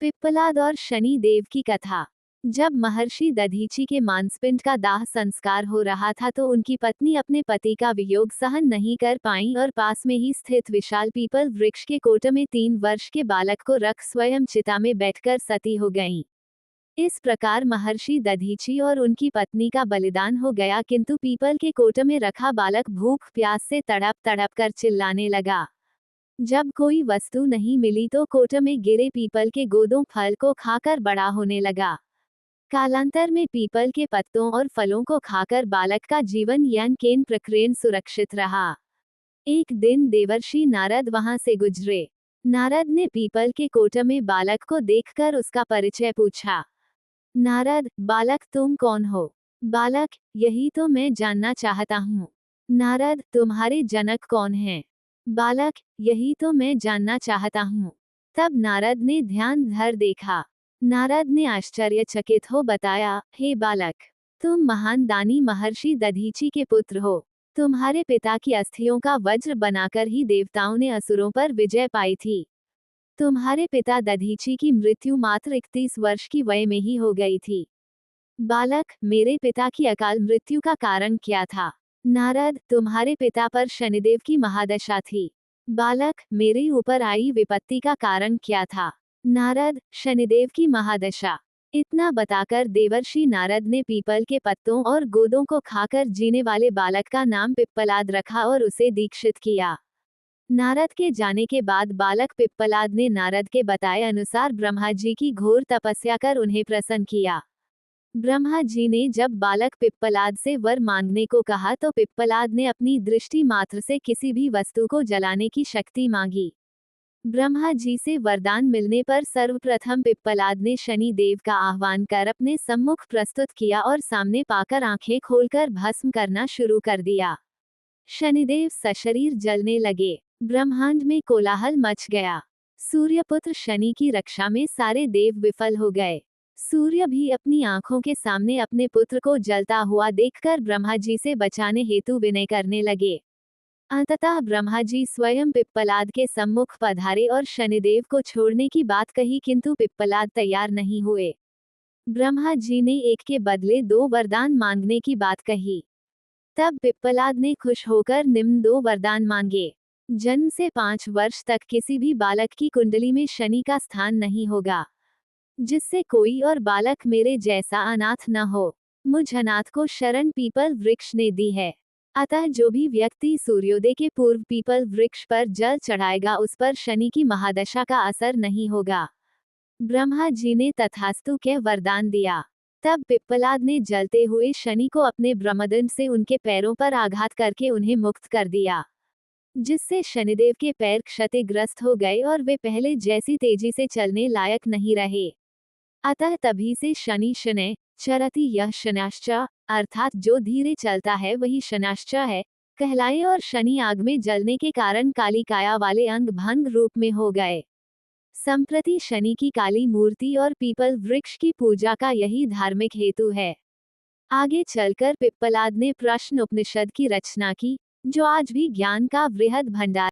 पिप्पलाद और शनि देव की कथा। जब महर्षि दधीचि के मांसपिंड का दाह संस्कार हो रहा था तो उनकी पत्नी अपने पति का वियोग सहन नहीं कर पाईं और पास में ही स्थित विशाल पीपल वृक्ष के कोट में 3 वर्ष के बालक को रख स्वयं चिता में बैठकर सती हो गईं। इस प्रकार महर्षि दधीचि और उनकी पत्नी का बलिदान हो गया, किंतु पीपल के कोट में रखा बालक भूख प्यास से तड़प तड़प कर चिल्लाने लगा। जब कोई वस्तु नहीं मिली तो कोट में गिरे पीपल के गोदों फल को खाकर बड़ा होने लगा। कालांतर में पीपल के पत्तों और फलों को खाकर बालक का जीवन यान केन प्रक्रियन सुरक्षित रहा। एक दिन देवर्षि नारद वहां से गुजरे। नारद ने पीपल के कोट में बालक को देखकर उसका परिचय पूछा। नारद, बालक तुम कौन हो? बालक, यही तो मैं जानना चाहता हूँ। नारद, तुम्हारे जनक कौन हैं? बालक, यही तो मैं जानना चाहता हूँ। तब नारद ने ध्यान धर देखा। नारद ने आश्चर्यचकित हो बताया, हे बालक, तुम महान दानी महर्षि दधीचि के पुत्र हो। तुम्हारे पिता की अस्थियों का वज्र बनाकर ही देवताओं ने असुरों पर विजय पाई थी। तुम्हारे पिता दधीचि की मृत्यु मात्र 31 वर्ष की वय में ही हो गई थी। बालक, मेरे पिता की अकाल मृत्यु का कारण क्या था? नारद, तुम्हारे पिता पर शनिदेव की महादशा थी। बालक, मेरे ऊपर आई विपत्ति का कारण क्या था? नारद, शनिदेव की महादशा। इतना बताकर देवर्षि नारद ने पीपल के पत्तों और गोदों को खाकर जीने वाले बालक का नाम पिप्पलाद रखा और उसे दीक्षित किया। नारद के जाने के बाद बालक पिप्पलाद ने नारद के बताए अनुसार ब्रह्मा जी की घोर तपस्या कर उन्हें प्रसन्न किया। ब्रह्मा जी ने जब बालक पिप्पलाद से वर मांगने को कहा तो पिप्पलाद ने अपनी दृष्टि मात्र से किसी भी वस्तु को जलाने की शक्ति मांगी। ब्रह्मा जी से वरदान मिलने पर सर्वप्रथम पिप्पलाद ने शनि देव का आह्वान कर अपने सम्मुख प्रस्तुत किया और सामने पाकर आंखें खोलकर भस्म करना शुरू कर दिया। शनिदेव सशरीर जलने लगे। ब्रह्मांड में कोलाहल मच गया। सूर्यपुत्र शनि की रक्षा में सारे देव विफल हो गए। सूर्य भी अपनी आंखों के सामने अपने पुत्र को जलता हुआ देखकर ब्रह्मा जी से बचाने हेतु विनय करने लगे। अंततः ब्रह्मा जी स्वयं पिप्पलाद के सम्मुख पधारे और शनिदेव को छोड़ने की बात कही, किंतु पिप्पलाद तैयार नहीं हुए। ब्रह्मा जी ने एक के बदले 2 वरदान मांगने की बात कही। तब पिप्पलाद ने खुश होकर निम्न 2 वरदान मांगे। जन्म से 5 वर्ष तक किसी भी बालक की कुंडली में शनि का स्थान नहीं होगा, जिससे कोई और बालक मेरे जैसा अनाथ न हो। मुझ अनाथ को शरण पीपल वृक्ष ने दी है। अतः जो भी व्यक्ति सूर्योदय के पूर्व पीपल वृक्ष पर जल चढ़ाएगा उस पर शनि की महादशा का असर नहीं होगा। ब्रह्मा जी ने तथास्तु कह वरदान दिया। तब पिप्पलाद ने जलते हुए शनि को अपने ब्रह्मदंड से उनके पैरों पर आघात करके उन्हें मुक्त कर दिया, जिससे शनिदेव के पैर क्षतिग्रस्त हो गए और वे पहले जैसी तेजी से चलने लायक नहीं रहे। अतः तभी से शनि शनैः चरति यः शनैश्च, अर्थात जो धीरे चलता है वही शनैश्च है, कहलाए और शनि आग में जलने के कारण काली काया वाले अंग भंग रूप में हो गए। संप्रति शनि की काली मूर्ति और पीपल वृक्ष की पूजा का यही धार्मिक हेतु है। आगे चलकर पिप्पलाद ने प्रश्न उपनिषद की रचना की, जो आज भी ज्ञान का वृहद भंडार